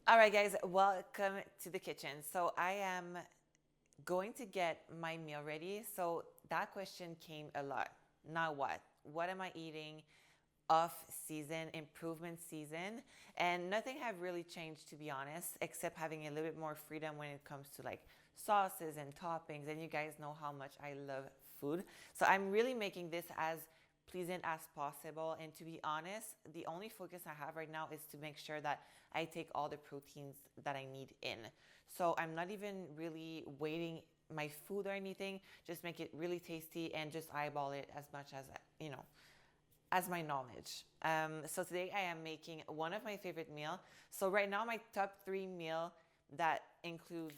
All right, guys, welcome to the kitchen. So I am going to get my meal ready. So that question came a lot. Now what? What am I eating? Off season, improvement season, and nothing have really changed, to be honest, except having a little bit more freedom when it comes to like sauces and toppings. And you guys know how much I love food, so I'm really making this as pleasant as possible. And to be honest, the only focus I have right now is to make sure that I take all the proteins that I need in. So I'm not even really waiting my food or anything, just make it really tasty and just eyeball it as much as as my knowledge. So today I am making one of my favorite meal. So right now my top 3 meal that include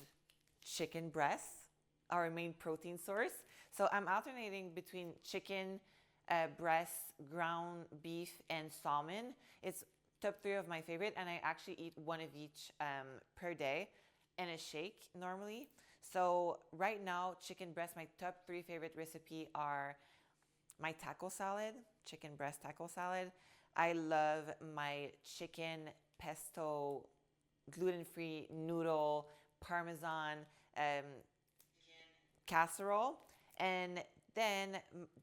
chicken breasts, our main protein source. So I'm alternating between chicken breasts, ground beef, and salmon. It's top 3 of my favorite, and I actually eat one of each per day and a shake normally. So right now, chicken breast, my top 3 favorite recipe are my taco salad, chicken breast taco salad. I love my chicken pesto, gluten-free noodle, parmesan, casserole. And then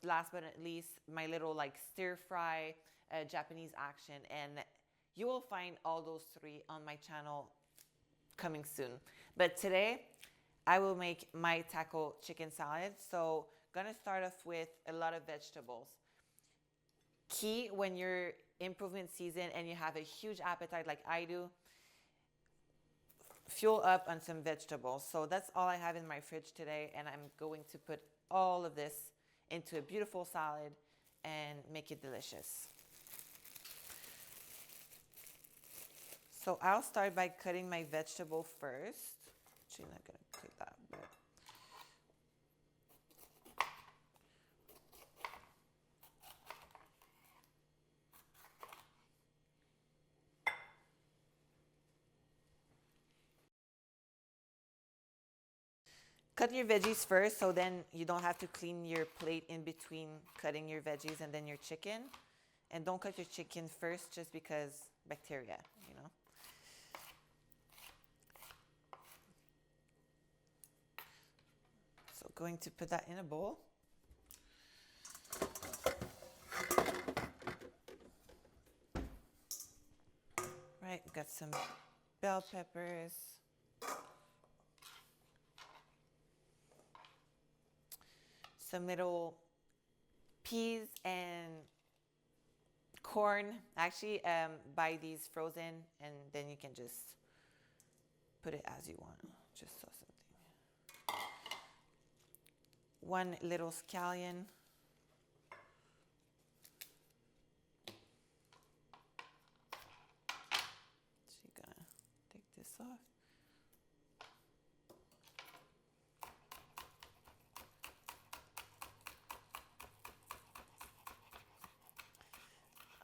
last but not least, my little like stir fry Japanese action. And you will find all those 3 on my channel coming soon. But today I will make my taco chicken salad. So gonna start off with a lot of vegetables. Key when you're improvement season and you have a huge appetite like I do, fuel up on some vegetables. So that's all I have in my fridge today, and I'm going to put all of this into a beautiful salad and make it delicious. So I'll start by cutting my vegetable first. Actually, not gonna cut that, but cut your veggies first, so then you don't have to clean your plate in between cutting your veggies and then your chicken. And don't cut your chicken first just because bacteria, you know. So going to put that in a bowl. Right, we've got some bell peppers. Some little peas and corn. Actually, buy these frozen, and then you can just put it as you want. Just saw something. 1 little scallion. So you're gonna take this off.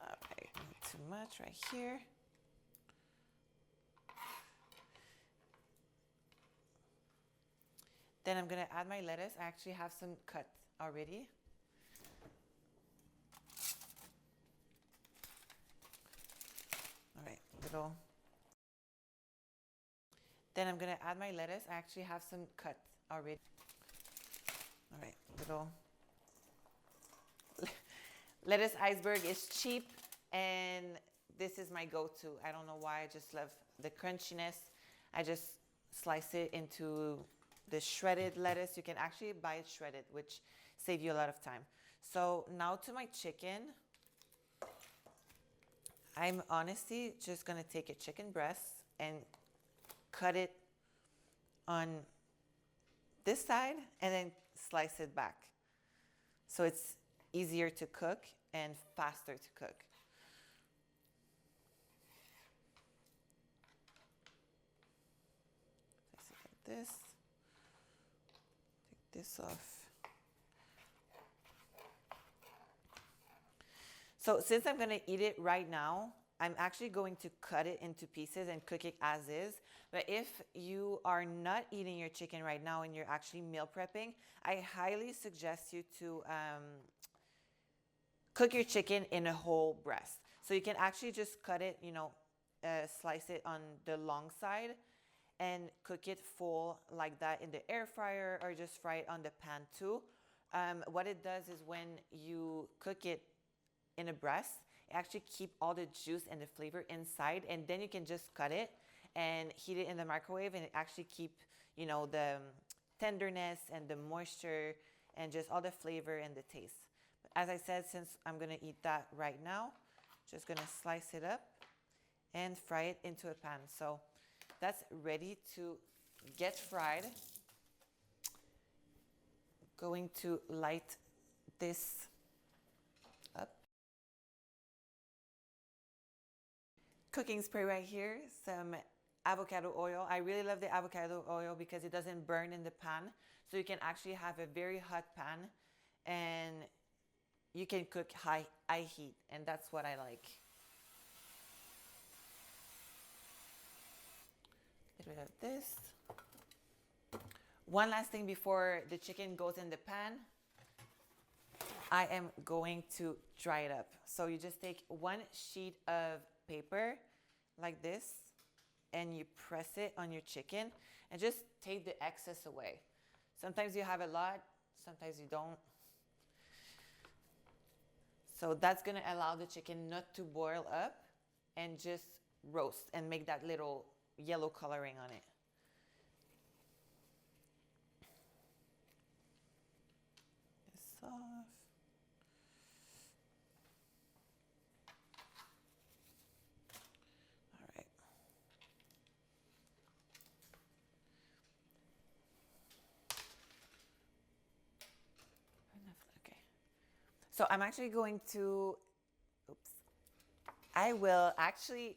All right, not too much right here. Then I'm gonna add my lettuce. I actually have some cut already. All right, little. Then I'm gonna add my lettuce. I actually have some cut already. All right, little. Lettuce iceberg is cheap, and this is my go-to. I don't know why, I just love the crunchiness. I just slice it into the shredded lettuce. You can actually buy it shredded, which saves you a lot of time. So now to my chicken. I'm honestly just gonna take a chicken breast and cut it on this side and then slice it back. So it's easier to cook and faster to cook. Place it like this. Take this off. So since I'm gonna eat it right now, I'm actually going to cut it into pieces and cook it as is. But if you are not eating your chicken right now and you're actually meal prepping, I highly suggest you to cook your chicken in a whole breast. So you can actually just cut it, you know, slice it on the long side and cook it full like that in the air fryer, or just fry it on the pan too. What it does is when you cook it in a breast, it actually keep all the juice and the flavor inside, and then you can just cut it and heat it in the microwave, and it actually keep, you know, the tenderness and the moisture and just all the flavor and the taste. But as I said, since I'm gonna eat that right now, just gonna slice it up and fry it into a pan. So that's ready to get fried. Going to light this up. Cooking spray right here, some avocado oil. I really love the avocado oil because it doesn't burn in the pan. So you can actually have a very hot pan and you can cook high heat, and that's what I like. Get rid of this. One last thing before the chicken goes in the pan, I am going to dry it up. So you just take one sheet of paper like this and you press it on your chicken and just take the excess away. Sometimes you have a lot, sometimes you don't. So that's gonna allow the chicken not to boil up and just roast and make that little yellow coloring on it. This off. All right. Okay. So I'm actually going to, I will actually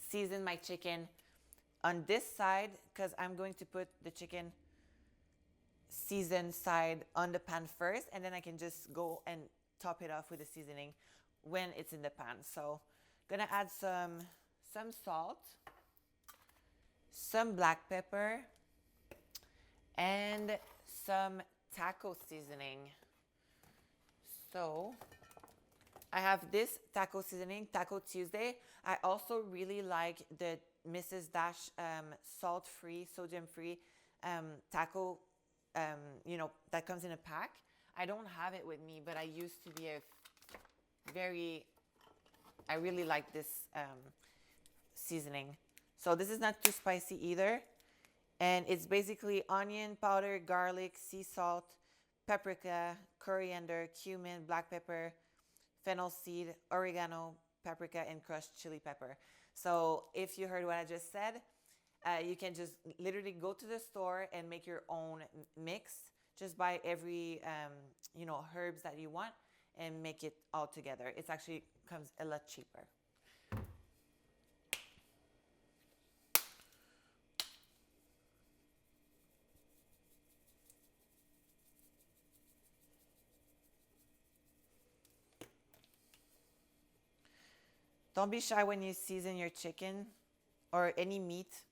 season my chicken on this side because I'm going to put the chicken seasoned side on the pan first, and then I can just go and top it off with the seasoning when it's in the pan. So gonna add some salt, some black pepper, and some taco seasoning. So I have this taco seasoning, Taco Tuesday. I also really like the Mrs. Dash salt-free, sodium-free taco, you know, that comes in a pack. I don't have it with me, but I used to be I really like this seasoning. So this is not too spicy either. And it's basically onion powder, garlic, sea salt, paprika, coriander, cumin, black pepper, fennel seed, oregano, paprika, and crushed chili pepper. So if you heard what I just said, you can just literally go to the store and make your own mix. Just buy every you know, herbs that you want and make it all together. It actually comes a lot cheaper. Don't be shy when you season your chicken or any meat,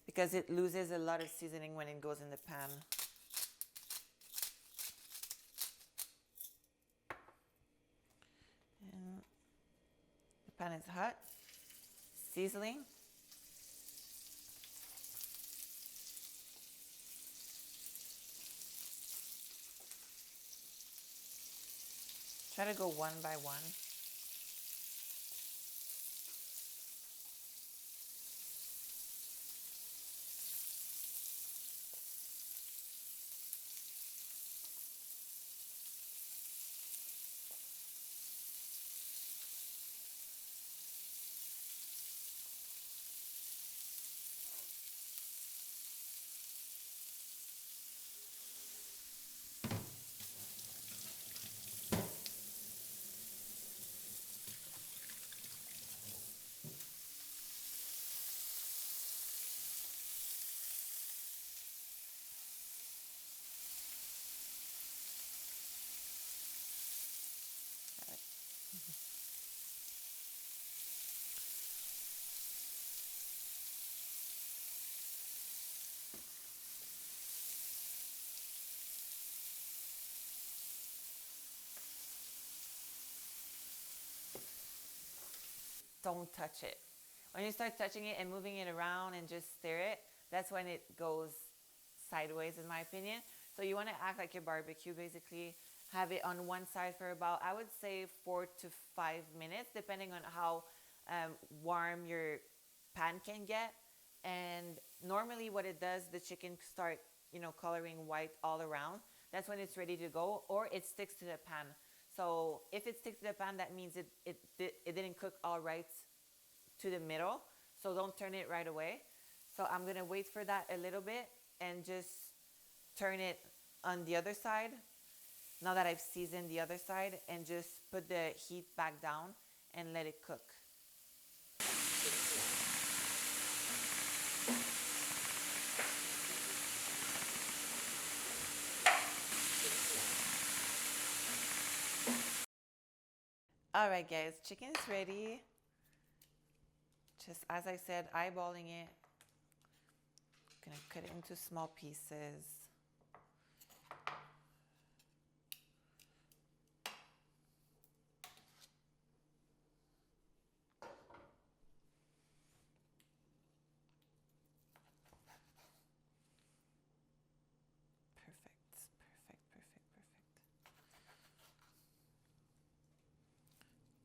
because it loses a lot of seasoning when it goes in the pan. And the pan is hot, sizzling. Try to go one by one. Don't touch it. When you start touching it and moving it around and just stir it, that's when it goes sideways, in my opinion. So you want to act like your barbecue, basically. Have it on one side for about, I would say, 4 to 5 minutes, depending on how warm your pan can get. And normally what it does, the chicken start, coloring white all around. That's when it's ready to go, or it sticks to the pan. So if it sticks to the pan, that means it didn't cook all right to the middle. So don't turn it right away. So I'm gonna wait for that a little bit and just turn it on the other side. Now that I've seasoned the other side, and just put the heat back down and let it cook. All right, guys, chicken's ready. Just as I said, eyeballing it. Gonna cut it into small pieces.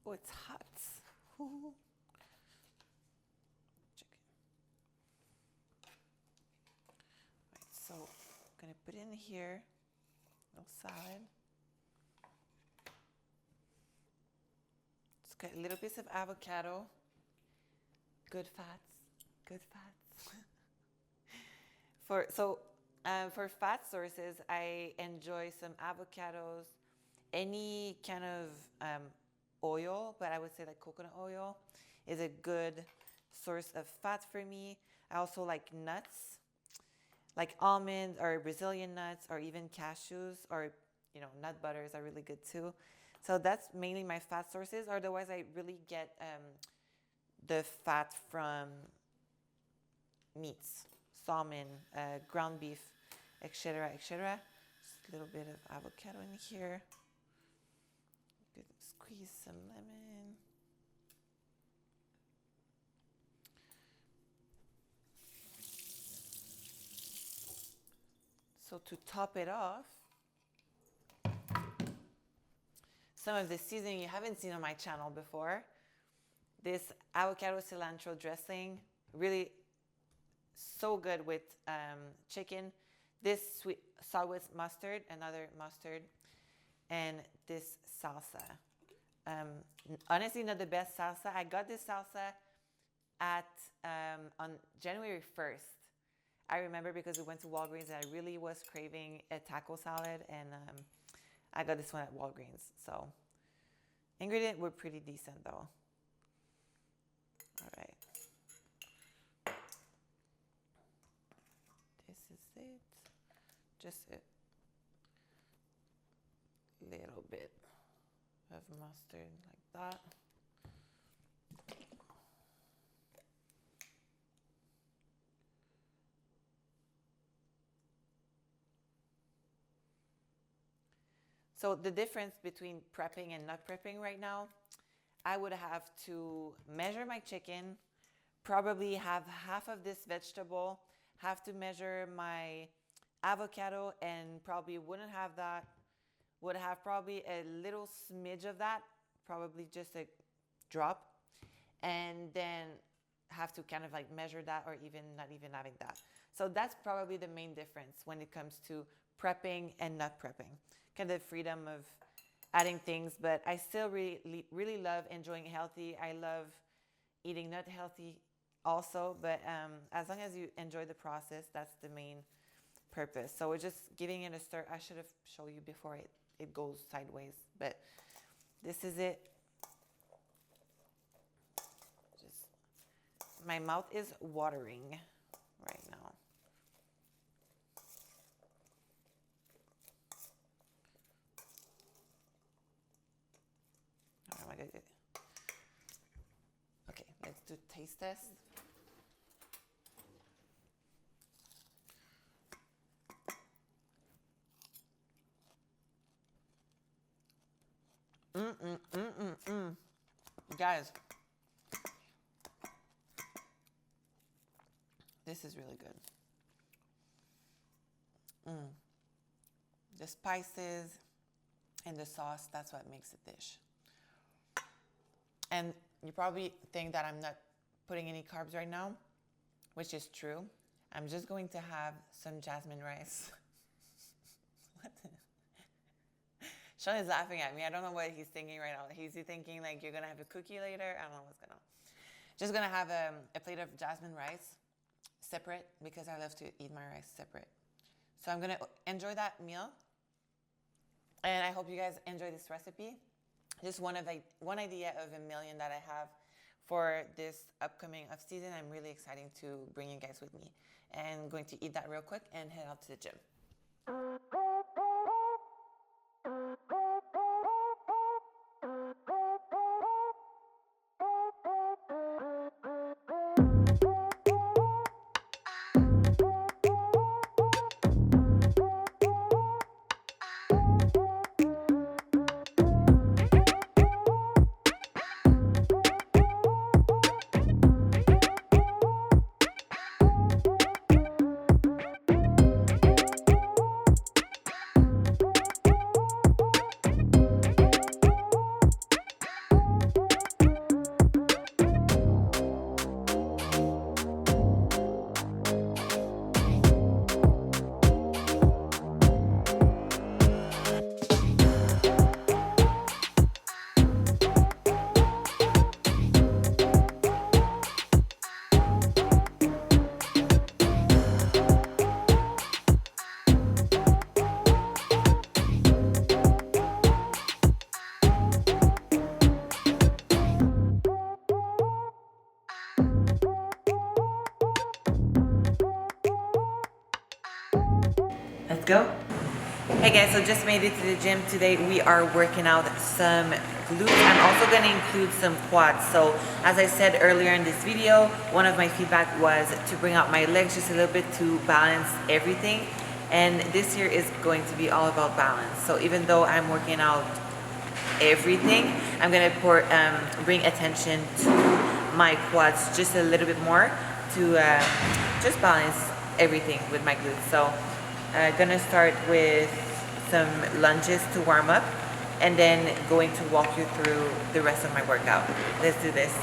Oh, it's hot. Ooh. Chicken. Right, so I'm gonna put it in here. Little salad. Just got a little piece of avocado. Good fats. Good fats. For fat sources, I enjoy some avocados, any kind of oil, but I would say like coconut oil is a good source of fat for me. I also like nuts, like almonds or Brazilian nuts or even cashews, or nut butters are really good too. So that's mainly my fat sources. Otherwise, I really get the fat from meats, salmon, ground beef, etc., etc. Just a little bit of avocado in here. Squeeze some lemon. So to top it off, some of the seasoning you haven't seen on my channel before. This avocado cilantro dressing, really so good with chicken. This sweet Sawit mustard, another mustard, and this salsa. Honestly, not the best salsa. I got this salsa on January 1st. I remember because we went to Walgreens and I really was craving a taco salad, and I got this one at Walgreens. So ingredients were pretty decent though. All right. This is it. Just a little bit of mustard like that. So the difference between prepping and not prepping right now, I would have to measure my chicken, probably have half of this vegetable, have to measure my avocado, and probably wouldn't have that, would have probably a little smidge of that, probably just a drop, and then have to kind of like measure that, or even not even having that. So that's probably the main difference when it comes to prepping and not prepping. Kind of freedom of adding things, but I still really love enjoying healthy. I love eating not healthy also, but as long as you enjoy the process, that's the main purpose. So we're just giving it a stir. I should have shown you before it goes sideways, but this is it. Just, my mouth is watering right now. Okay, let's do taste test. Guys, This is really good. The spices and the sauce, that's what makes a dish. And you probably think that I'm not putting any carbs right now, which is true. I'm just going to have some jasmine rice. What the? Sean is laughing at me. I don't know what he's thinking right now. He's thinking like you're gonna have a cookie later? I don't know what's going on. Just gonna have a plate of jasmine rice separate because I love to eat my rice separate. So I'm gonna enjoy that meal. And I hope you guys enjoy this recipe. Just one idea of a million that I have for this upcoming off season. I'm really excited to bring you guys with me. And I'm going to eat that real quick and head out to the gym. Let's go. Hey guys, so just made it to the gym today. We are working out some glutes. I'm also going to include some quads. So as I said earlier in this video, one of my feedback was to bring out my legs just a little bit to balance everything. And this year is going to be all about balance. So even though I'm working out everything, I'm going to bring attention to my quads just a little bit more to just balance everything with my glutes. So gonna start with some lunges to warm up and then going to walk you through the rest of my workout. Let's do this.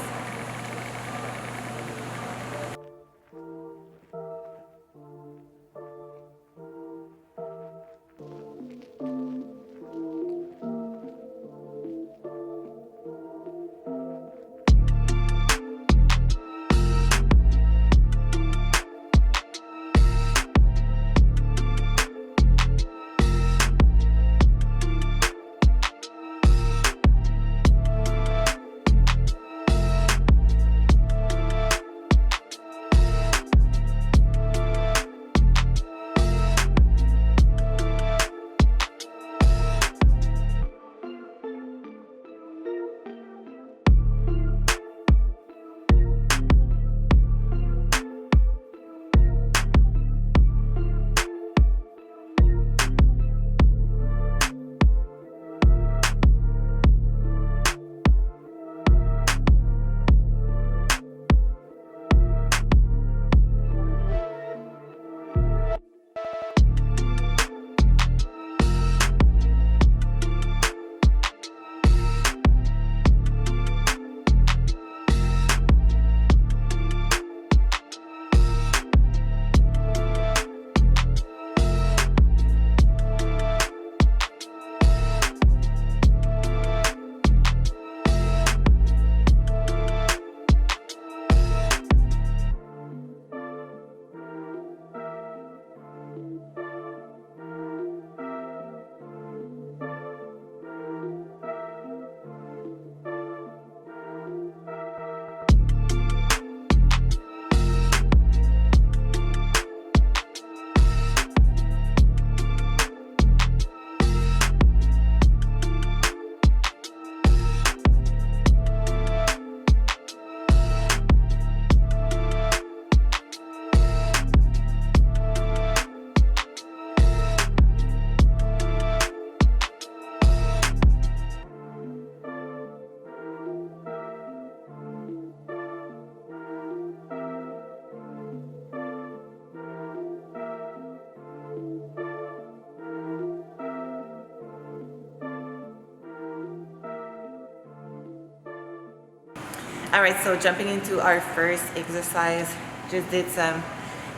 All right, so jumping into our first exercise, just did some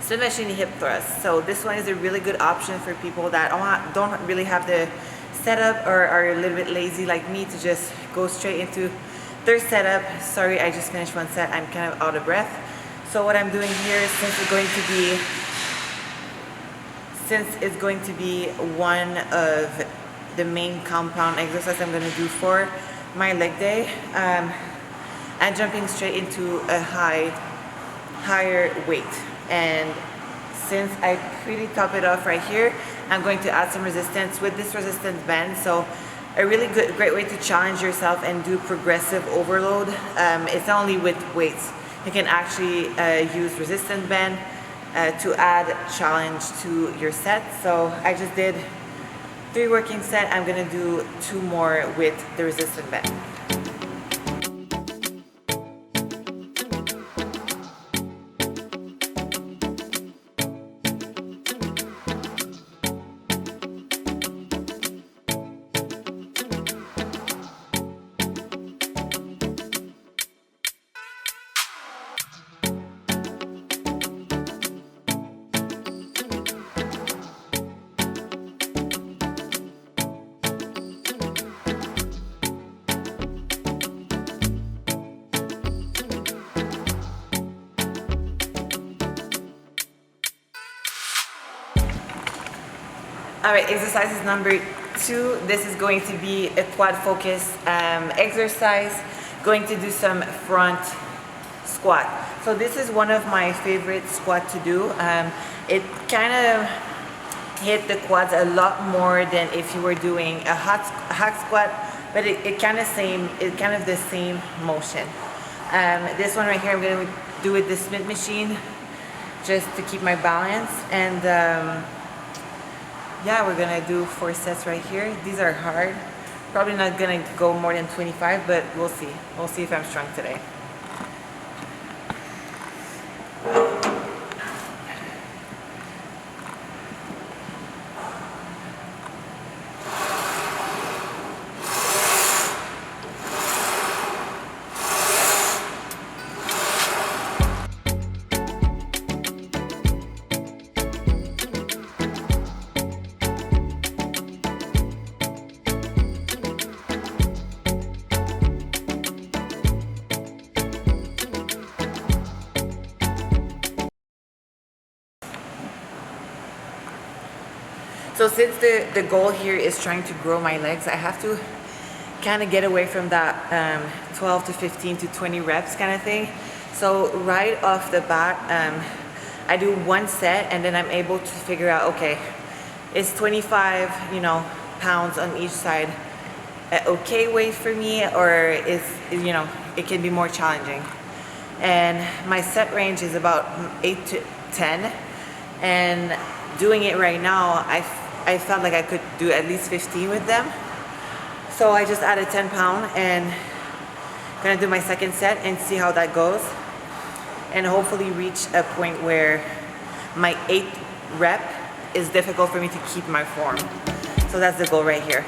split machine hip thrusts. So this one is a really good option for people that don't really have the setup or are a little bit lazy like me to just go straight into their setup. Sorry, I just finished one set. I'm kind of out of breath. So what I'm doing here, since it's going to be one of the main compound exercises I'm going to do for my leg day, I'm jumping straight into a higher weight. And since I pretty top it off right here, I'm going to add some resistance with this resistance band. So a really great way to challenge yourself and do progressive overload. It's not only with weights. You can actually use resistance band to add challenge to your set. So I just did 3 working sets. I'm gonna do 2 more with the resistance band. All right, exercises number 2. This is going to be a quad focus exercise. Going to do some front squat. So this is one of my favorite squat to do. It kind of hit the quads a lot more than if you were doing a hack squat, but it kind of the same motion. This one right here, I'm going to do with the Smith machine just to keep my balance. And yeah, we're gonna do 4 sets right here. These are hard. Probably not gonna go more than 25, but we'll see. We'll see if I'm strong today. So since the goal here is trying to grow my legs, I have to kind of get away from that 12 to 15 to 20 reps kind of thing. So right off the bat, I do 1 set and then I'm able to figure out, okay, is 25, pounds on each side an okay weight for me, or is, it can be more challenging. And my set range is about 8 to 10, and doing it right now, I felt like I could do at least 15 with them. So I just added 10 pounds and gonna do my second set and see how that goes, and hopefully reach a point where my 8th rep is difficult for me to keep my form. So that's the goal right here.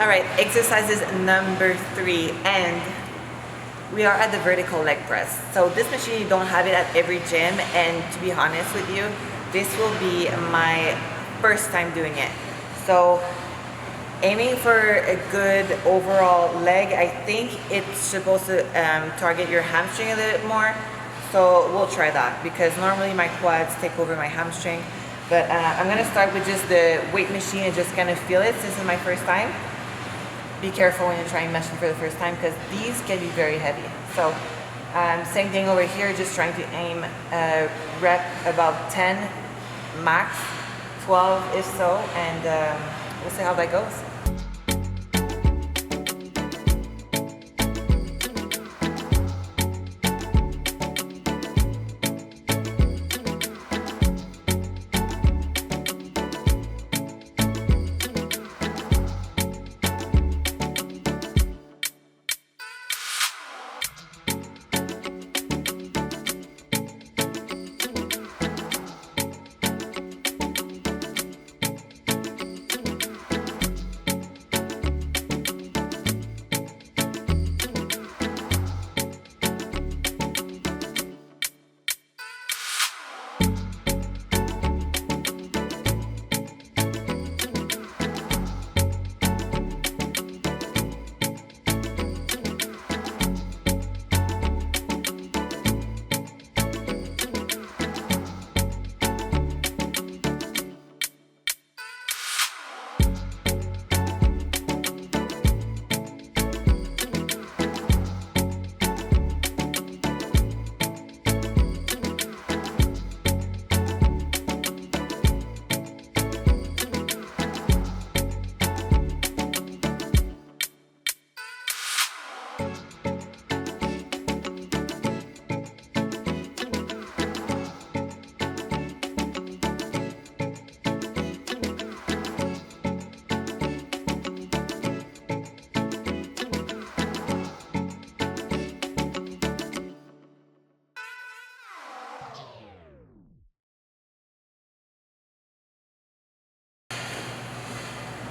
All right, exercises number 3, and we are at the vertical leg press. So this machine, you don't have it at every gym, and to be honest with you, this will be my first time doing it. So aiming for a good overall leg, I think it's supposed to target your hamstring a little bit more. So we'll try that, because normally my quads take over my hamstring. But I'm gonna start with just the weight machine and just kind of feel it since it's my first time. be careful when you're trying machine for the first time, because these can be very heavy. So same thing over here, just trying to aim rep about 10 max, 12 if so, and we'll see how that goes.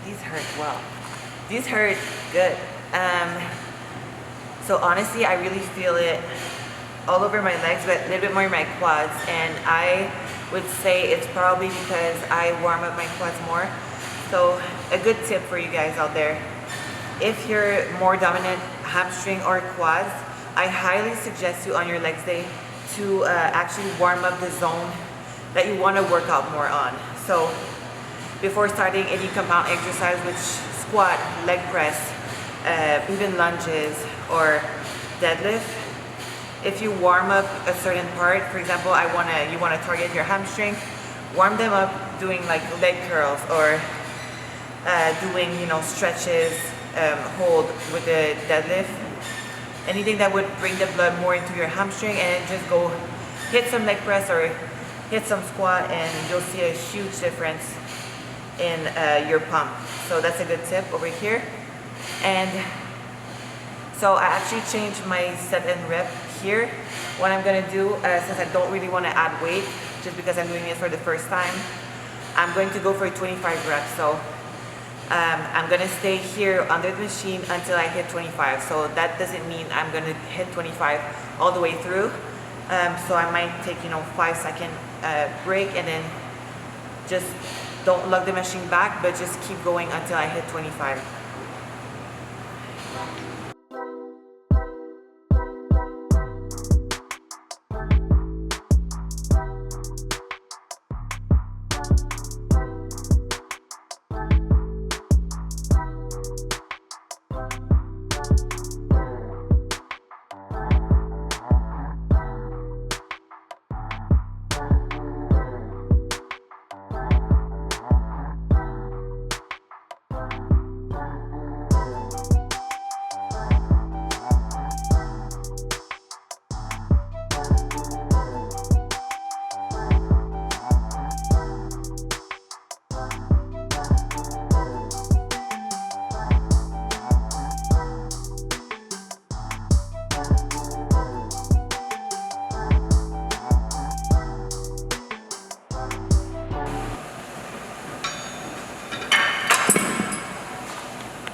These hurt well. These hurt good. So honestly, I really feel it all over my legs, but a little bit more in my quads. And I would say it's probably because I warm up my quads more. So a good tip for you guys out there, if you're more dominant hamstring or quads, I highly suggest you on your legs day to actually warm up the zone that you want to work out more on. So before starting any compound exercise, which squat, leg press, even lunges or deadlift, if you warm up a certain part, for example, you wanna target your hamstring, warm them up doing like leg curls or doing stretches, hold with the deadlift, anything that would bring the blood more into your hamstring, and then just go hit some leg press or hit some squat, and you'll see a huge difference in your pump. So that's a good tip over here. And so I actually changed my set and rep here. What I'm gonna do, since I don't really wanna add weight, just because I'm doing it for the first time, I'm going to go for 25 reps. So I'm gonna stay here under the machine until I hit 25. So that doesn't mean I'm gonna hit 25 all the way through. So I might take 5-second break, and then just don't lug the machine back, but just keep going until I hit 25.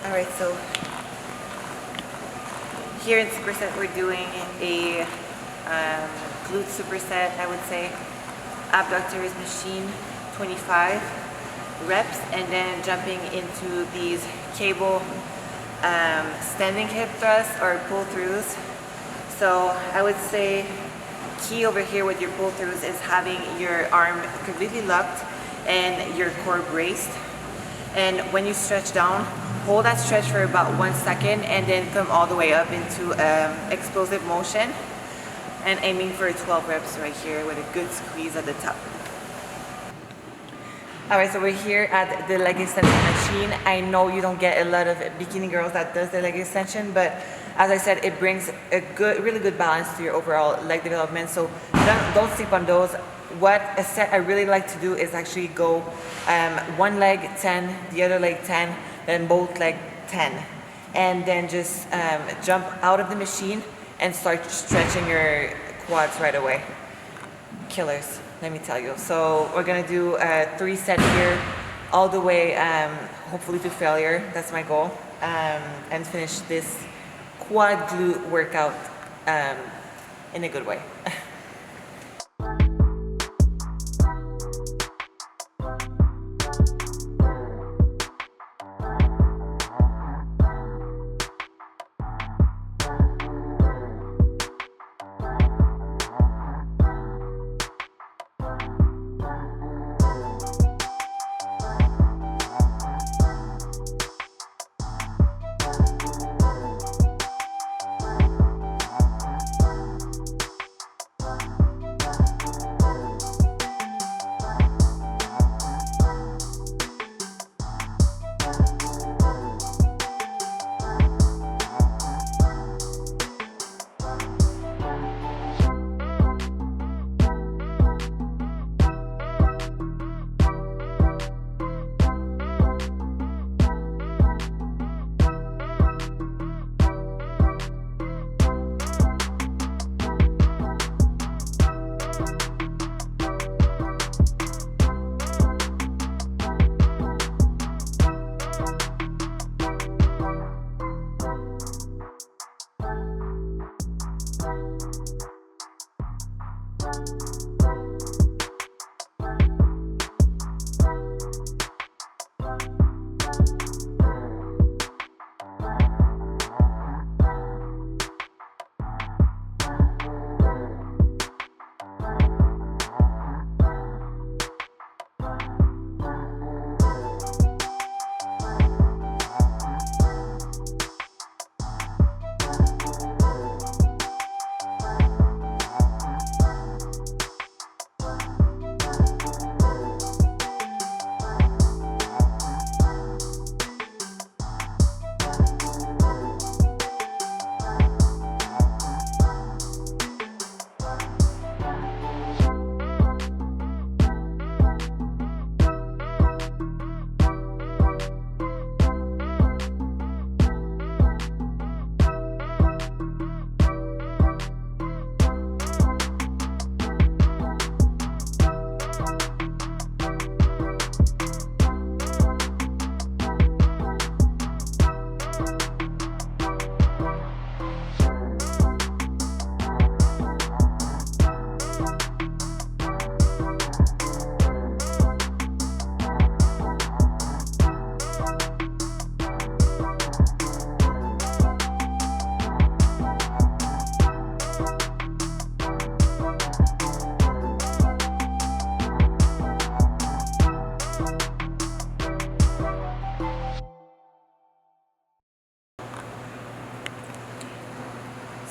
Alright, so here in superset we're doing a glute superset, I would say. Abductors machine, 25 reps, and then jumping into these cable standing hip thrusts or pull-throughs. So I would say key over here with your pull-throughs is having your arm completely locked and your core braced. And when you stretch down, hold that stretch for about 1 second and then come all the way up into explosive motion, and aiming for 12 reps right here with a good squeeze at the top. Alright, so we're here at the leg extension machine. I know you don't get a lot of bikini girls that does the leg extension, but as I said, it brings a really good balance to your overall leg development, so don't sleep on those. What a set I really like to do is actually go one leg 10, the other leg 10, then both leg 10, and then just jump out of the machine and start stretching your quads right away. Killers, let me tell you. So we're gonna do a 3 set here, all the way, hopefully to failure. That's my goal, and finish this quad glute workout in a good way.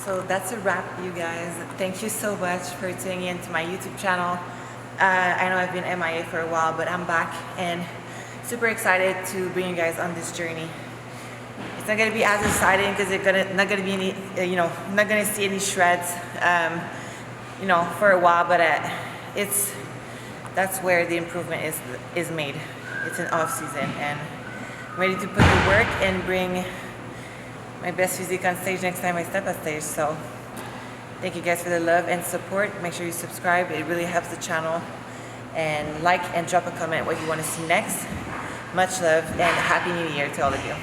So that's a wrap, you guys. Thank you so much for tuning in to my YouTube channel. I know I've been MIA for a while, but I'm back and super excited to bring you guys on this journey. It's not gonna be as exciting because not gonna be any, not gonna see any shreds, for a while. But that's where the improvement is made. It's an off season, and I'm ready to put the work and bring my best physique on stage next time I step on stage. So thank you guys for the love and support. Make sure you subscribe. It really helps the channel. And like and drop a comment what you want to see next. Much love and Happy New Year to all of you.